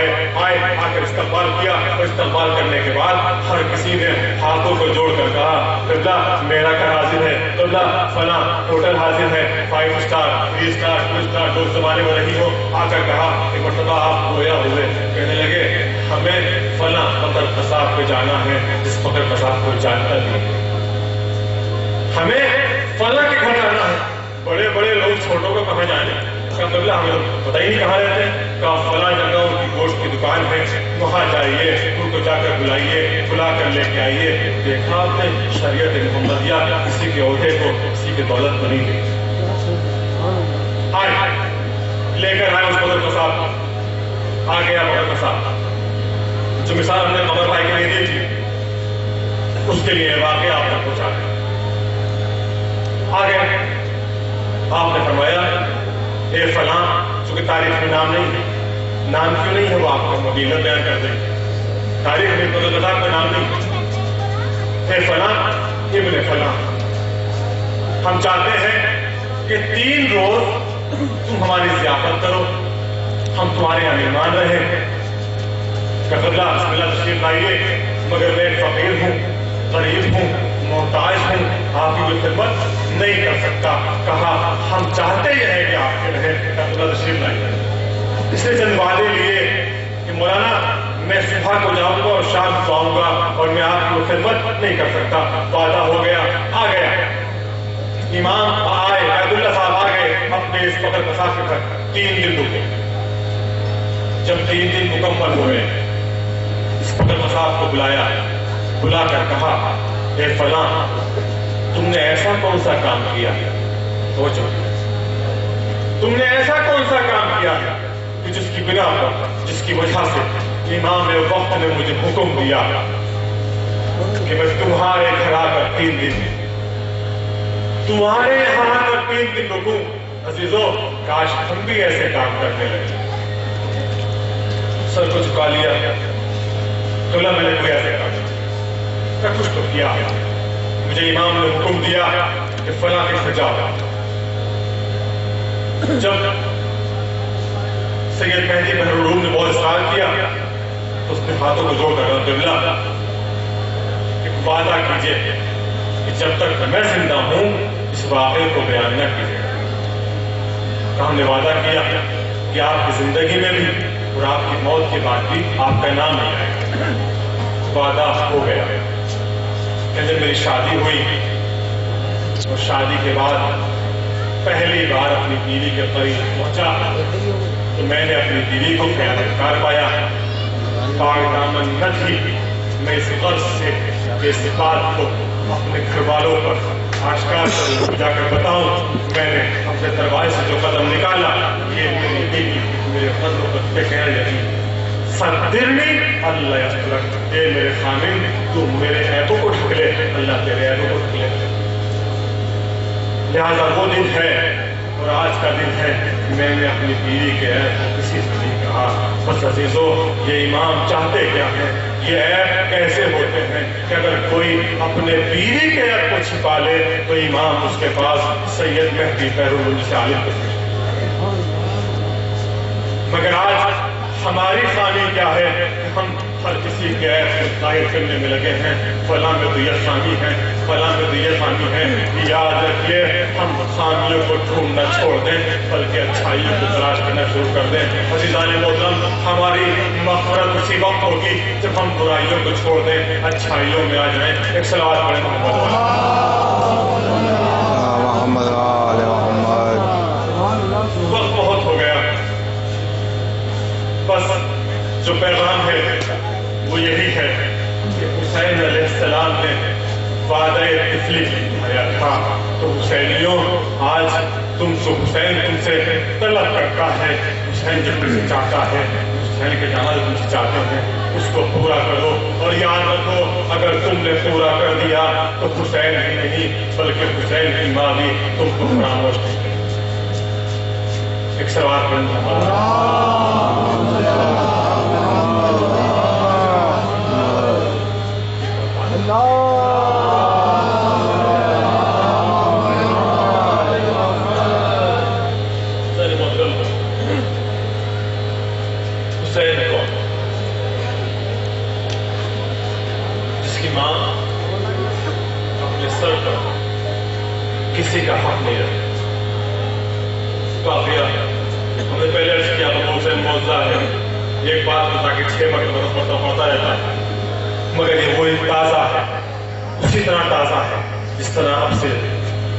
آئے آکر استقبال کیا، اور استقبال کرنے کے بعد ہر کسی نے ہاتھوں کو جوڑ کر کہا قبلہ میرا گھر حاضر ہے، قبلہ فلاں ہوٹل حاضر ہے، 5 اسٹار 3 اسٹار 2 اسٹار جو زمانے میں رہی ہو، آ کر کہا ایک مرتبہ آپ گویا ہوئے، کہنے لگے ہمیں فلاں فقر قصاب پہ جانا ہے جس فقر قصاب کو جانتا بھی، ہمیں فلاں کے گھر جانا ہے، بڑے بڑے لوگ چھوٹوں کو کہاں جانے، کہا قبلہ ہمیں پتہ ہی نہیں کہاں رہتے ہیں، کہا فلاں جگہ ان کی گوشت کی دکان ہے، وہاں جائیے، ان کو جا کر بلائیے، بلا کر لے کے آئیے۔ دیکھا آپ نے شریعت محمدیہ کسی کے عہدے کو کسی کی دولت بنی گئی، آئے لے کر آئے اس بغل قصاب، آ گیا بغل قصاب، جو مثال ہم نے قمر بھائی کے لیے دی تھی اس کے لیے واقعہ آپ تک پہنچا گیا۔ آ گئے، آپ نے فرمایا اے فلاں، چونکہ تاریخ میں نام نہیں ہے، نام کیوں نہیں ہے وہ آپ کو مبینہ بیان کر دیں، تاریخ میں تو بتا کوئی نام نہیں، اے فلاں ابن فلاں، ہم چاہتے ہیں کہ 3 روز تم ہماری ضیافت کرو، ہم تمہارے یہاں مہمان رہیں۔ کہ قبلہ بسم اللہ تشریف لائیے، مگر میں فقیر ہوں، غریب ہوں، محتاج ہوں، آپ کی کوئی خدمت نہیں کر سکتا۔ کہا ہم چاہتے یہ ہے کہ آپ کے رہیں، قبلہ تشریف لائیے۔ اس نے چند وعدے لیے کہ مولانا میں صبح کو جاؤں گا اور شام کو آؤں گا اور میں آپ کی خدمت نہیں کر سکتا۔ وعدہ ہو گیا، آ گیا امام، آئے عبداللہ صاحب، آ گئے اپنے اس فقر قصاب کے گھر، 3 دن رکے۔ جب 3 دن مکمل ہوئے، اس فقر قصاب کو بلایا، بلا کر کہا اے فلاں، تم نے ایسا کون سا کام کیا، سوچو تم نے ایسا کون سا کام کیا کہ جس کی بنا پر، جس کی وجہ سے امام وقت نے مجھے حکم دیا کہ میں تمہارے گھر آ کر 3 دن تمہارے یہاں آ کر 3 دن رکوں۔ عزیزو کاش ہم بھی ایسے کام کرنے لگے۔ سر کو جھکا لیا، قبلہ میں نے کوئی ایسے کام کیا، کچھ تو کیا، مجھے امام نے حکم دیا کہ فلاں کے سجا۔ جب سید مہدی بحر العلوم نے بہت اصرار کیا تو اس نے ہاتھوں کو جوڑ کر قبلہ ایک وعدہ کیجئے کہ جب تک میں زندہ ہوں اس واقعے کو بیان نہ کیجئے۔ ہم نے وعدہ کیا کہ آپ کی زندگی میں بھی اور آپ کی موت کے بعد بھی آپ کا نام نہیں آئے گا۔ وعدہ ہو گیا۔ کہ میری شادی ہوئی اور شادی کے بعد پہلی بار اپنی بیوی کے قریب پہنچا تو میں نے اپنی بیوی کو خیانت کار پایا، پاک دامن نہ تھی۔ میں اس غرض سے اس بات کو اپنے گھر والوں پر آشکار کروں، جا کر بتاؤں میں نے اپنے دروازے سے جو قدم نکالا یہ میری بیوی میرے قدم پر کہنے لگی صدرنی اللہ یسترک، اے میرے خامن تو میرے عیبوں کو ڈھک لے، اللہ تیرے عیبوں کو ڈھک لے۔ لہذا وہ دن ہے اور آج کا دن ہے میں نے اپنی بیوی کے عیب کو کسی سے نہیں کہا۔ بس عزیزو یہ امام چاہتے کیا ہیں، یہ عیب کیسے ہوتے ہیں کہ اگر کوئی اپنے بیوی کے عیب کو چھپا لے تو امام اس کے پاس سید مہدی بحر العلوم سے عالم کو پیش۔ مگر آج ہماری خامی کیا ہے کہ ہم ہر کسی کے عیب کو ظاہر کرنے میں لگے ہیں، فلاں میں تو یہ خامی ہے، فلاں میں تو یہ خامی ہے۔ یاد رکھیے ہم خامیوں کو ڈھونڈنا چھوڑ دیں بلکہ اچھائیوں کو تلاش کرنا شروع کر دیں۔ عزیزان محترم ہماری مغفرت اسی وقت ہوگی جب ہم برائیوں کو چھوڑ دیں، اچھائیوں میں آ جائیں۔ ایک صلوات پڑھیں محمد وقت بہت ہو گیا، بس جو پیغام ہے وہ یہی ہے کہ حسین علیہ السلام نے وعدہ طفلی کیا تھا تو حسینیوں آج تم سے حسین تم سے طلب کرتا ہے، حسین جو تم سے چاہتا ہے، حسین کے جہاں تم سے چاہتے ہیں اس کو پورا کرو۔ اور یاد رکھو اگر تم نے پورا کر دیا تو حسین ہی نہیں بلکہ حسین کی ماں بھی تم کو فراموش نہیں کرے۔ ایک سوال حسین کو جس کی ماں اپنے سر پر کسی کا حق نہیں رکھتی. کافیہ ہم نے پہلے عرض کیا تو حسین موضوع ہے ایک بات بتا کہ 6 مرتبہ پڑھتا رہتا ہے مگر یہ وہی تازہ ہے اسی طرح تازہ ہے جس طرح اب سے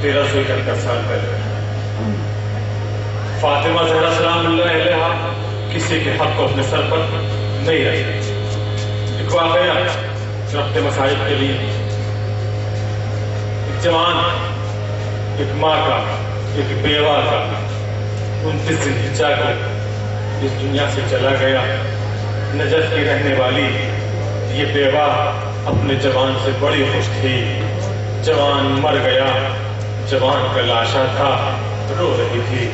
1371 سال پہلے. فاطمہ زہرا سلام اللہ علیہا کسی کے حق کو اپنے سر پر نہیں رکھتی. ایک واقعہ ربط مسائل کے لیے ایک جوان ایک ماں کا ایک بیوہ کا 29 ذوالحجہ کو اس دنیا سے چلا گیا. نجف کی رہنے والی یہ بیوہ اپنے جوان سے بڑی خوش تھی. جوان مر گیا, جوان کا لاشا تھا, رو رہی تھی,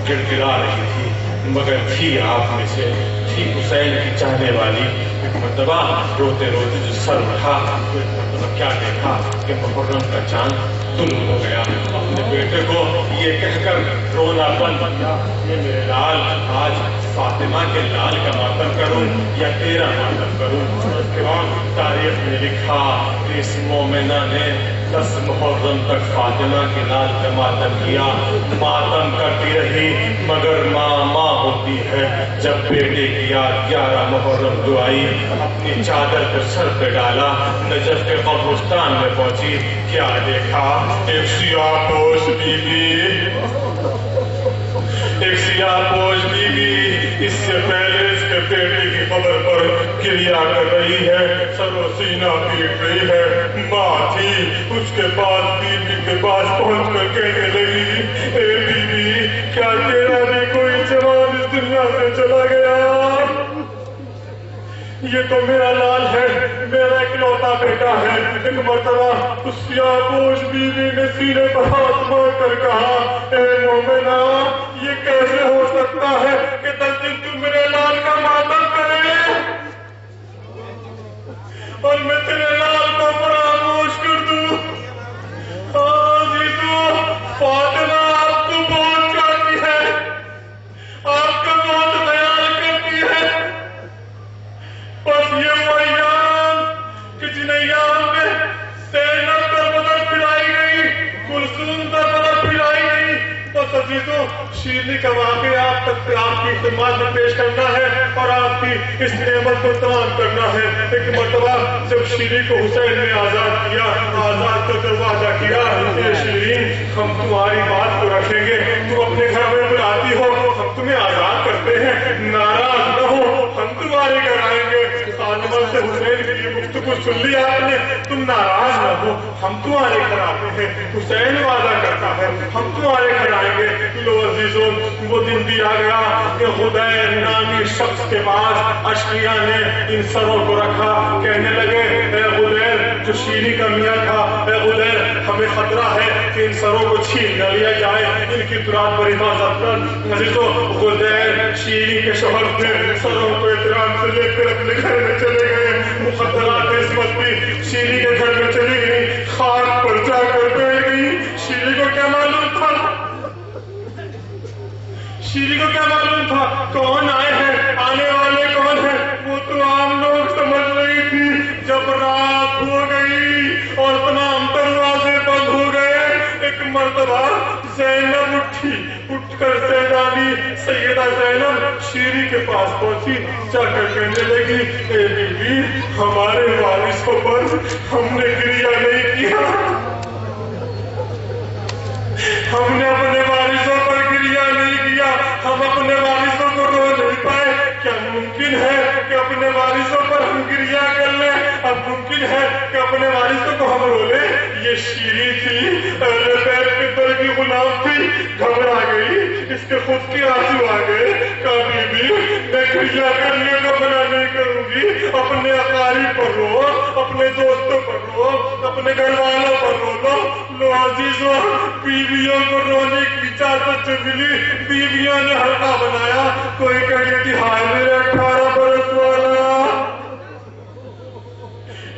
گڑ گڑا رہی تھی, مگر تھی آپ میں سے تھی حسین کی چاہنے والی. ایک مرتبہ روتے روتے جو سر اٹھا تو ایک مرتبہ کیا دیکھا کہ محرم کا چاند طلوع ہو گیا. اپنے بیٹے کو یہ کہہ کر رونا بند کیا, یہ میرے لال آج فاطمہ کے لال کا ماتم کروں یا تیرا ماتم کروں. اس کے بعد تاریخ میں لکھا کہ اس مومنہ نے 10 محرم تک فاطمہ کے لال کا ماتم کیا. ماتم کرتی رہی مگر ماں ماں ہوتی ہے. جب بیٹے کی یاد 11 محرم کو آئی اپنی چادر کو سر پہ ڈالا, نجف کے قبرستان میں پہنچی. کیا دیکھا؟ ایک سیاہ پوش بیوی, ایک سیاہ پوش بیوی اس سے پہلے اس کے بیٹے کی قبر پر کریا کر رہی ہے, سر و سینہ پیٹ رہی ہے. ماں تھی اس کے پاس, بیوی کے پاس پہنچ کر کہنے لگی اے بیوی کیا تیرا بھی کوئی جوان اس دنیا سے چلا گیا؟ یہ تو میرا لال ہے, میرا اکلوتا بیٹا ہے. ایک مرتبہ اس سیاہ پوش بیوی نے سینے پر ہاتھ مار کر کہا اے مومنہ یہ کیسے ہو سکتا ہے کہ 10 دن تم میرے لال کا ماتم کرے اور میں تیرے لال کو فراموش کر دوں. فاطمہ آپ کو بہت چاہتی ہے, آپ کا بہت خیال کرتی ہے. بس یہ وہ ایام کہ جن ایام میں زینب در بدر پھرائی گئی, کلثوم در بدر پھرائی گئی. بس عزیزوں شیرنی کا واقعہ آپ تک آپ کی خدمات میں پیش کرنا ہے اور آپ کی اس نعمت کو تمام کرنا ہے. ایک مرتبہ جب شیرین کو حسین نے آزاد کیا, آزاد کا دروازہ کیا, اے شیرین ہم تمہاری بات کو رکھیں گے, تم اپنے گھر میں بلاتی ہو, ہم تمہیں آزاد کرتے ہیں, ناراض نہ ہو, ہم تمہارے گھر آئیں گے. فاطمہ سے حسین کی یہ گفتگو سن لی آپ نے, تم ناراض نہ ہو, ہم تمہارے گھر آتے ہیں. حسین وعدہ کرتا ہے ہم تمہارے گھر آئیں گے. لو عزیزوں وہ دن بھی آ گیا کہ غدیر نامی شخص کے پاس اشقیاء نے ان سروں کو رکھا. کہنے لگے اے غدیر, جو شیریں کا میاں تھا, اے غدیر ہمیں خطرہ ہے کہ ان سروں کو چھین نہ لیا جائے, ان کی تراب پر حفاظت کر. عزیزوں غدیر شیریں کے شوہر تھے, سروں کو احترام سے لے کر اپنے گھر میں چلے گئے. مخدرات عصمت بھی شیریں کے گھر میں چلی گئی, خاک پر جا کر بیٹھ گئی. شیریں کو کیا معلوم تھا, شیریں کو کیا معلوم تھا کون آئے ہیں, آنے والے کون ہیں؟ وہ تو عام لوگ سمجھ رہی تھی. جب رات ہو گئی اور تمام دروازے بند ہو گئے, ایک مرتبہ زینب اٹھی, اٹھ کر سیدہ زینب شیریں کے پاس پہنچی, جا کر کہنے لگی اے بیوی ہمارے وارثوں پر ہم نے کریا نہیں کیا, ہم نے اپنے وارثوں پر کریا نہیں کیا, ہم اپنے وارثوں کو رو نہیں پائے. کیا ممکن ہے کہ اپنے وارثوں پر ہم کریا کر لیں؟ اب ممکن ہے کہ اپنے وارثوں کو ہم رو لیں. یہ شیریں تھی, اہل بیت کے در کی غلام تھی, گھبرا گئی, اس کے خود کے آنسو آ گئے. کہا بیوی میں کریا کرنے کا منع نہیں کروں گی, اپنے اقارب پر رو, اپنے دوستوں پر رو, اپنے گھر والوں پر رو لو. لو عزیزوں بیویوں کو رونے کی اجازت جو ملی, بیویوں نے حلقہ بنایا. کوئی کہتی تھی ہائے میرے 18 برس والا,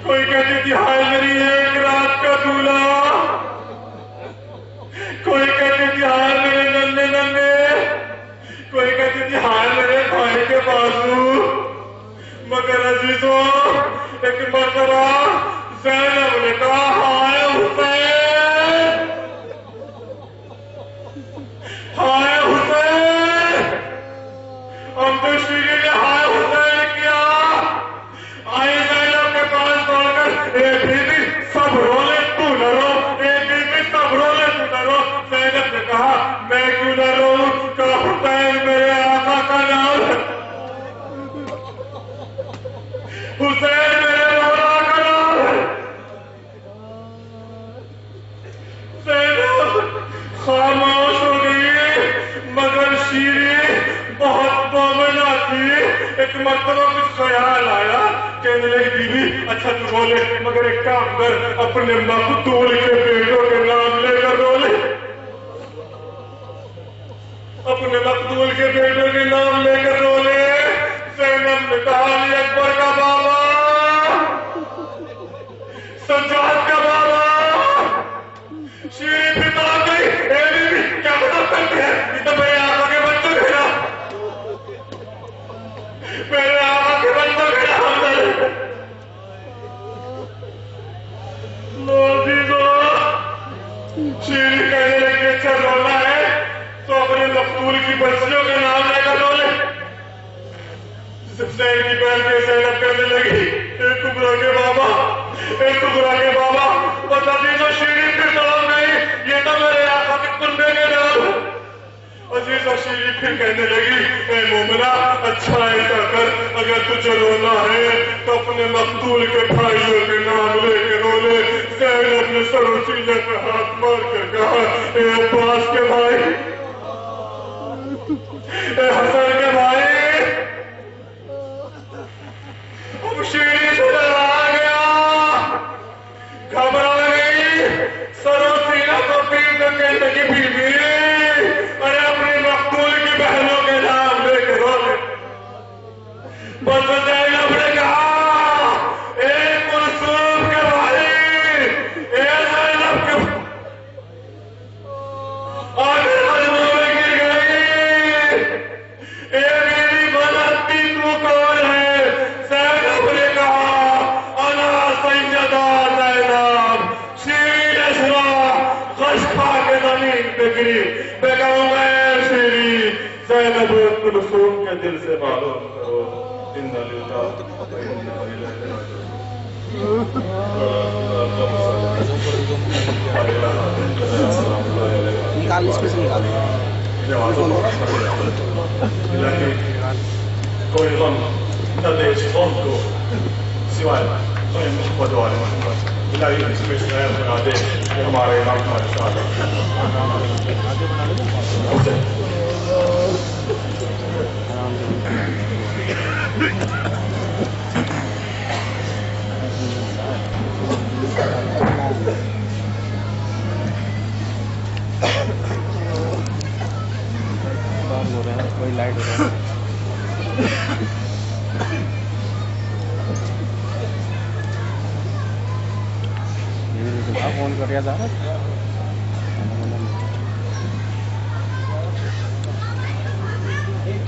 کوئی کہتی تھی ہائے میری 1 رات کا دولہا, کوئی کہتی تھی ہائے میرے ننھے ننھے, کوئی کہتی تھی ہائے میرے بھائی کے بازو. مگر عزیزوں ایک مرتبہ زینب نے کہا ہائے حسین، ہائے حسین، اب تو شیری نے ہائے حسین کیا، آئی زینب کے پاس دوڑ کر اے بی بی سب رولے تو نہ رو، اے بی بی سب رولے تو نہ رو۔ زینب نے کہا میں کیوں نہ رو، کہا حسین میرے آقا کا نام ہے، حسین میرے مولا کا نام ہے۔ زینب خاموش ہو گئی، مگر شیری بہت مومنہ تھی، ایک مرتبہ کچھ خیال آیا، کہنے لگی بی بی اچھا تو رو لے، مگر ایک کام کر اپنے مقتول کے بیٹوں کے نام لے کر رو لے، اپنے مقتول کے بیٹوں کے نام لے کر رو لے۔ زینب نے کہا علی اکبر کا بابا، سجاد کا بابا، شیری پتا گئی، اے بی بی کیا مطلب کرتے ہیں، یہ تو میرے آقا کے بچوں کے نام، میرے آقا کے بچوں کے نام لے۔ شیری کہنے لگی اچھا رونا ہے تو اپنے مقتول کی بچیوں کے نام لے کر رو لے۔ زین کی بہن کے زینب کہنے لگی اے کبرا کے بابا، اے کبرا کے بابا، بتا دیجو شیری پھر تڑپ گئی، یہ تو میرے آقا کے کنبے کے نام ہے۔ عزیزہ شیری پھر کہنے لگی اے مومنہ اچھا ایسا کر، اگر تجھے رونا ہے تو اپنے مقتول کے بھائیوں کے نام لے کے رو لے۔ زینب نے سر و سینے پہ ہاتھ مار کر کہا اے عباس کے بھائی، اے حسن کے بھائی، اب شیری سے ڈرا گیا، گھبرا گئی، سر و سینہ کو پیر کر کہنے لگی بی بی ارے اپنے مقتول کی بہنوں کے نام لے کے رو لے۔ بس زینب نے کہا اے کلثوم کے بھائی، اے زینب کے آگے مجموع میں گر گئی، اے میری بناتی تو کون ہے؟ زینب نے کہا انا سیدہ زینب۔ شیری نے سنا، خش کھا کے زمین پہ گری، میں کہوں گا اے شیری زینب کلثوم کے دل سے معلوم کرو ان للہ و انا الیہ کوئی غم نہ دے اس قوم کو سوائے محمد و آل محمد۔ الہی اس میں سے بنا دے کہ ہمارے امام ہمارے ساتھ کوئی لائٹ ہو رہا ہے فون کر رہا تھا۔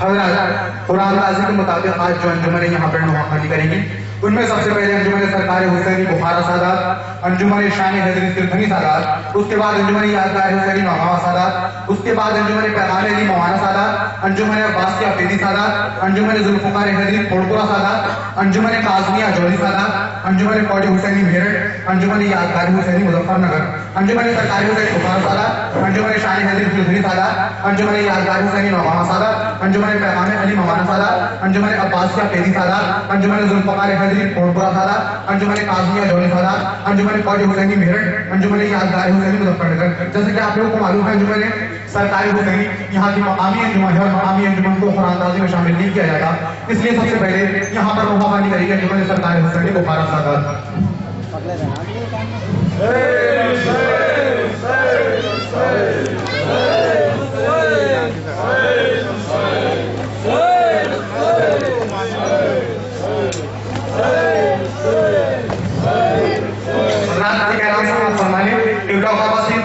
حضرات قرآن عظیم کے مطابق آج جو انجمن یہاں پر نوخانی کریں گی ان میں سب سے پہلے انجمن سرکار حسینی بخارا سادات، انجمن شان حضرت سرخنی سادات، اس کے بعد انجمن یادگار حسینی نوگاں سادات، اس کے بعد انجمن پیغام علی مولانا سادات، انجمن عباس کی افریدی سادات، انجمن ذوالفقار حضرت پھوڑپورہ سادات، انجمن قاسمیہ جولی سادات، انجمن فوج حسینی میرٹھ، انجمن یادگار حسینی مظفر نگر، انجمن سرکار حسینی بخارا سادات، انجمن شان حضرت سرخنی سادات، انجمن یادگار حسینی نوگاں سادات، انجمن پیغام علی مولانا سادات، انجمن عباس کی افریدی سادات، انجمن ذوالفقار پھوڑپورہ سادات، انجمن قاسمیہ جولی سادات، انجمن فوج حسینی میرٹھ، انجمن یادگار حسینی مظفر نگر۔ جیسے کہ آپ لوگوں کو معلوم ہے انجمن سرکاری حسینی یہاں کی مقامی انجمن ہے اور مقامی انجمن کو قرآن اندازی میں شامل نہیں کیا جاتا، اس لیے سب سے پہلے یہاں پر روحانی کری گئی انجمن سرکاری حسینی بخارا سادات۔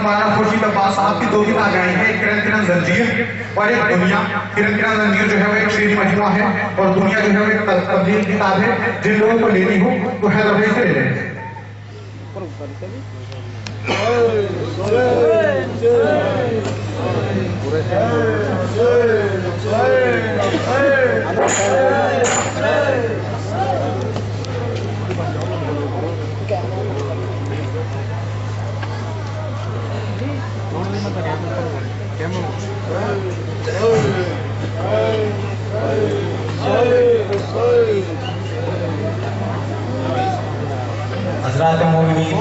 مولانا خورشید عباس صاحب کی دو کتابیں آئی ہیں، ایک کرن کرن زلجھو تجزیہ اور ایک دنیا. ہرنیا زنجیر جو ہے وہ ایک شعری مجموعہ ہے اور دنیا جو ہے وہ ایک تبدیل کتاب ہے. جن لوگوں کو لینی ہو تو حیدرآباد سے لے لیں. حضرات مومنین،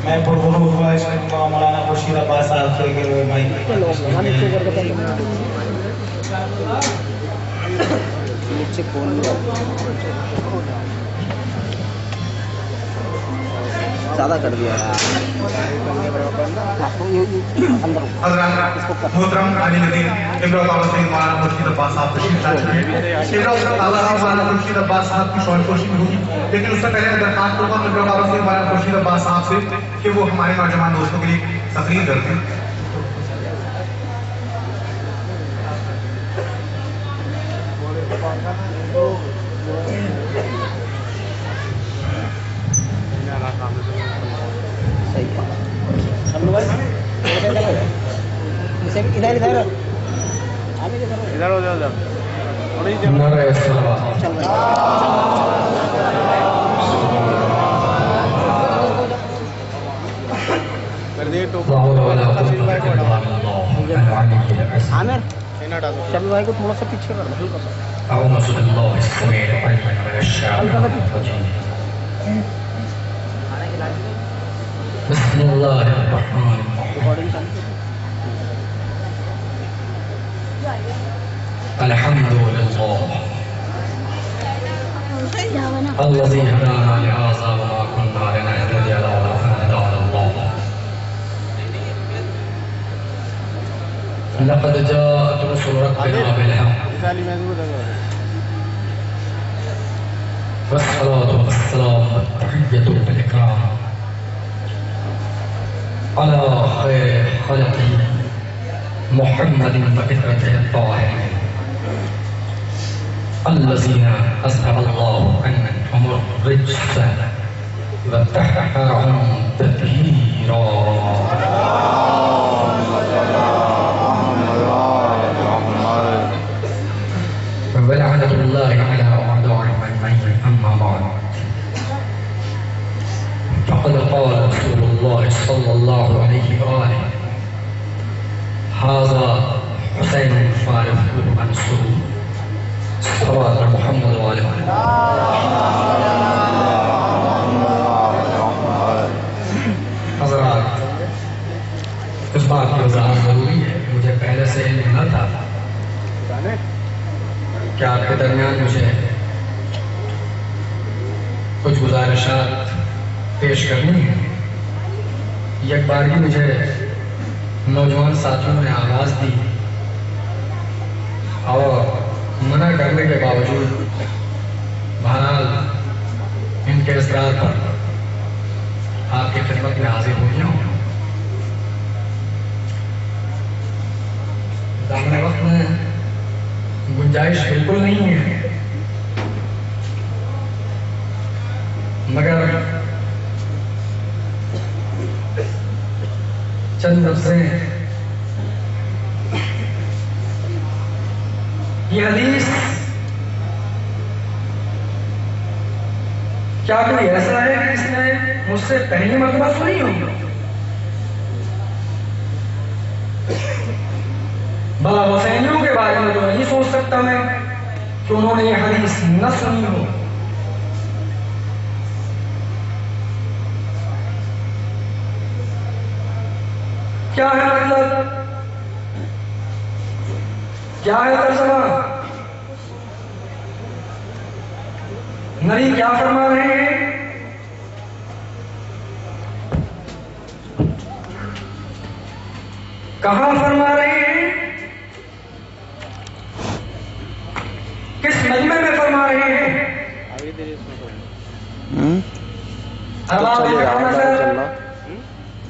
میں پرغرور خواہش کروں گا مولانا خورشید عباس صاحب سے کہ وہ مائک زیادہ کر دیا. حضرات محترم علی ندیم امراؤ کعبہ سید مولانا خورشید عباس صاحب تشریف لا چکے ہیں. امراؤ کعبہ سید مولانا خورشید عباس صاحب کی شان کوشی ہوگی، لیکن اس سے پہلے میں درخواست کروں گا امراؤ کعبہ سید مولانا خورشید عباس صاحب سے کہ وہ ہمارے نوجوان دوستوں کے لیے تقریر کرتے ہیں. ادھر ہو جاؤ. نعرہ صلوات. عامر شبی بھائی کو تھوڑا سا پیچھے کر دو، ہلکا سا. اعوذ باللہ السمیع العلیم من الشیطان الرجیم. بسم اللہ الرحمن الرحیم. الحمد للہ الذي هدانا لهذا وما كنا لنهتدي لولا أن هدانا الله. لقد جاءت رسل ربنا بالحق والصلاة والسلام والتحية بالإكرام على خير خلقه محمد وإثبته الطاهرين الذين أذهب الله عنهم الرجس وطهرهم تطهيرا. ولعنة الله على أعدائهم أجمعين. أما بعد، فقد قال رسول الله صلى الله عليه وآله: هذا حسين الفارس بن منصور صلوات محمد وآله. حضرات، اس بات کی وضاحت ضروری ہے، مجھے پہلے سے علم نہ تھا کہ آپ کے درمیان مجھے کچھ گزارشات پیش کرنی ہے. یک بار ہی مجھے نوجوان ساتھیوں نے آواز دی اور منع کرنے کے باوجود بہرحال ان کے اصرار پر آپ کی خدمت میں حاضر ہو گیا ہوں. داخلے وقت میں گنجائش بالکل نہیں ہے، مگر چند لفظیں. یہ حدیث کیا کوئی ایسا ہے کہ اس نے مجھ سے پہلی مرتبہ سنی ہو؟ بابا حسینیوں کے بارے میں تو نہیں سوچ سکتا میں کہ انہوں نے یہ حدیث نہ سنی ہو. کیا ہے مطلب؟ کیا ہے ترجمہ؟ نبی کیا فرما رہے ہیں؟ کہاں فرما رہے ہیں؟ کس مجمع میں فرما رہے ہیں؟ اب آپ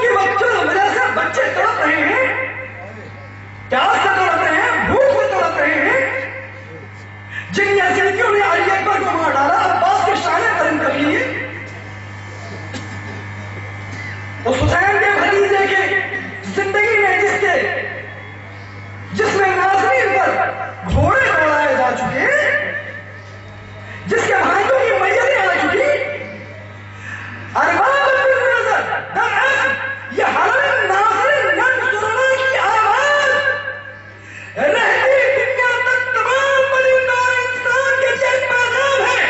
کی وجہ سے بچے تڑپ رہے ہیں، پیاس سے تڑپ رہے ہیں، بھوک سے تڑپ رہے ہیں، جن یزیدیوں نے علی اکبر کو مار ڈالا، عباس کی شانیں قلم کر لیے، اس حسین کے بھتیجے کے زندگی میں جس میں ناظرین پر گھوڑے دوڑائے جا چکے، جس کے بھائیوں کی میتیں آ چکی، ارباب نظر یہ حرم ناظرین ننصرنا کی آواز رہتی دنیا تک تمام پرندوں اور انسان کے یہ پیغام ہے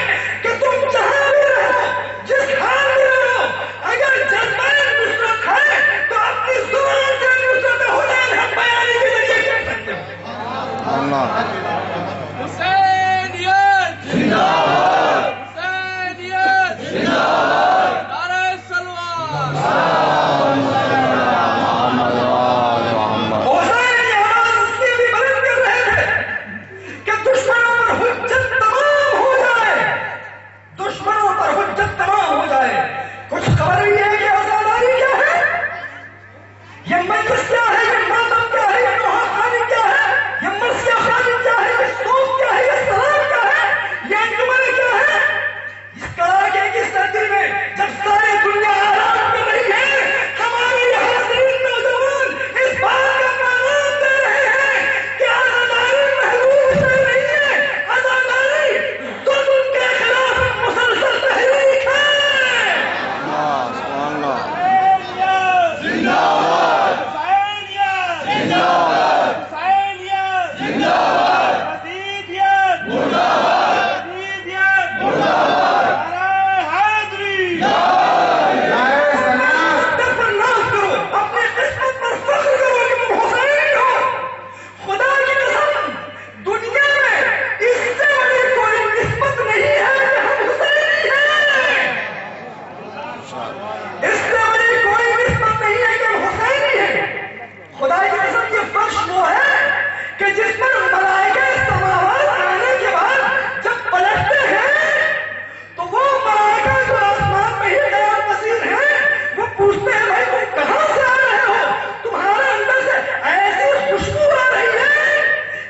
کہ تم جہاں بھی رہو، جس حال میں رہو، اگر جذبہ نصرت ہے تو اپنی زبان سے نصرت حسین حق بیانی کے ذریعے کر سکتے ہو۔ حسینیت زندہ باد، حسینیت زندہ باد، نعرہ سلوان۔ حسین یہ آواز اس لیے بھی بلند کر رہے تھے کہ دشمنوں پر حجت تمام ہو جائے، دشمنوں پر حجت تمام ہو جائے۔ کچھ خبر نہیں ہے کہ آزاداری کیا ہے، یہ مجلس کیا ہے، یہ ماتم کیا ہے، یہ نوحہ کیا ہے، یہ مرثیہ خوانی کیا ہے، یہ صوت کیا ہے، یہ سلام کیا ہے، یہ انجمن کیا ہے۔ اس کڑاکے کی سردی میں جب ساری دنیا آرام کر رہی ہے، ہمارے حاضرین نوجوان اس بات کا پیغام دے رہے ہیں کہ آزاداری محدود نہیں ہے، آزاداری ظلم کے خلاف مسلسل تحریک ہے۔ زندہ باد، حسینیت زندہ باد، حسینیت زندہ باد، حسینیت مردہ باد، حسینیت مردہ باد، نعرہ حیدری۔ اپنے پر ناز کرو، اپنی قسمت پر فخر کرو کہ تم حسینی ہو۔ خدا کی قسم دنیا میں اس سے بڑی کوئی نسبت نہیں ہے کہ ہم حسینی ہیں، اس سے بڑی کوئی نسبت نہیں ہے کہ ہم حسینی ہیں۔ خدا کی قسم یہ فرش وہ ہے کہ جس پر ملائکہ سماوات آنے کے بعد جب پلٹتے ہیں تو وہ ملائکہ جو آسمان میں ہی قیام پذیر ہیں وہ پوچھتے ہیں بھائی تم کہاں سے آ رہے ہو؟ تمہارے اندر سے ایسی خوشبو آ رہی ہے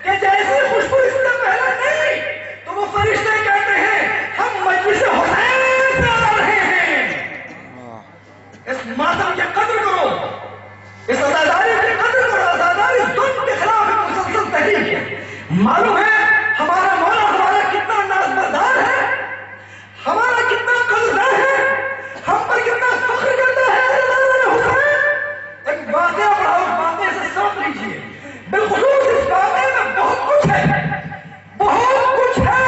کہ جیسی خوشبو اس سے پہلے نہیں۔ تو وہ فرشتے کہتے ہیں ہم مجلس حسین سے آ رہے ہیں۔ اس ماتم کی قدر کرو، اس آزاداری کی قدر کرو۔ آزاداری ظلم کے خلاف ایک مسلسل تحریک ہے۔ معلوم ہے ہمارا مولا ہمارا کتنا نازبردار ہے، ہمارا کتنا قدردان ہے، ہم پر کتنا فخر کرتا ہے حسین۔ ایک واقعہ پڑھاؤ، اس واقعے سے سبق لیجیے۔ بالخصوص اس واقعے میں بہت کچھ ہے، بہت کچھ ہے،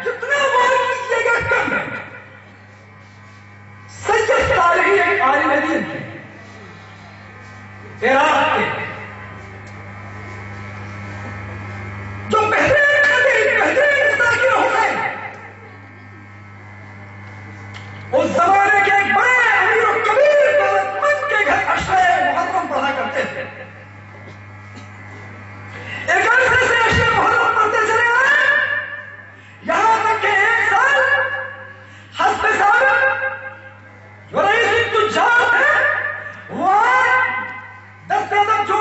جتنا غور کیجیے گا کم ہے۔ سید صالحی ایک عالم دین تھے، عراق کے، جو بہترین قدیر، بہترین ذاکر حسین، اس زمانے کے ایک بڑے امیر و کبیر دولت مند کے گھر اشرے محرم پڑھا کرتے تھے۔ ایک عرصے سے اشرے محرم پڑھتے چلے آئے، یہاں تک کہ ایک سال حسب ثابت جو رئیس التجار تھے وہ آئے، دست عدم جو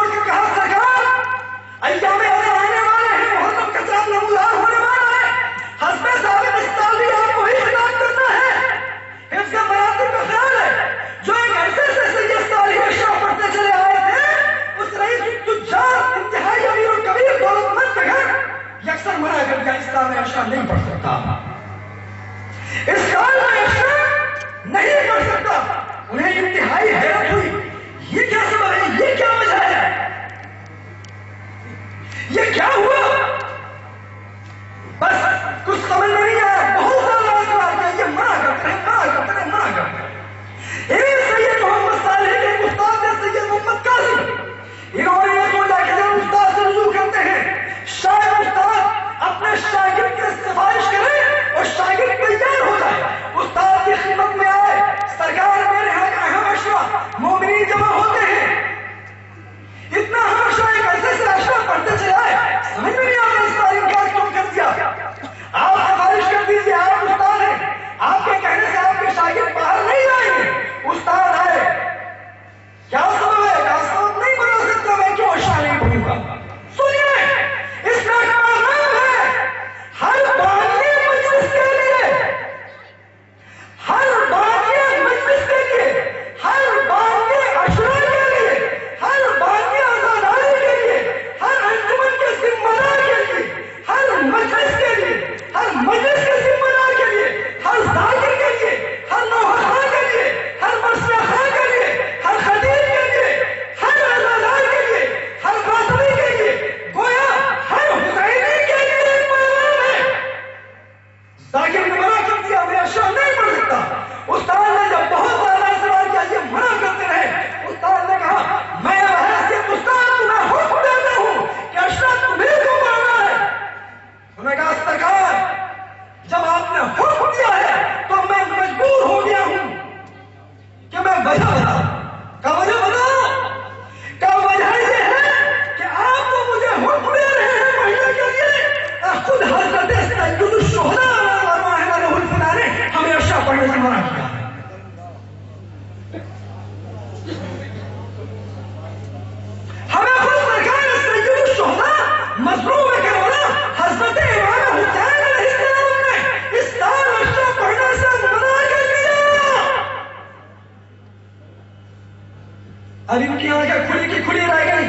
اب ان کی آنکھیں کھلی کی کھلی رہ گئی،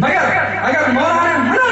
مگر اگر مولا نے منع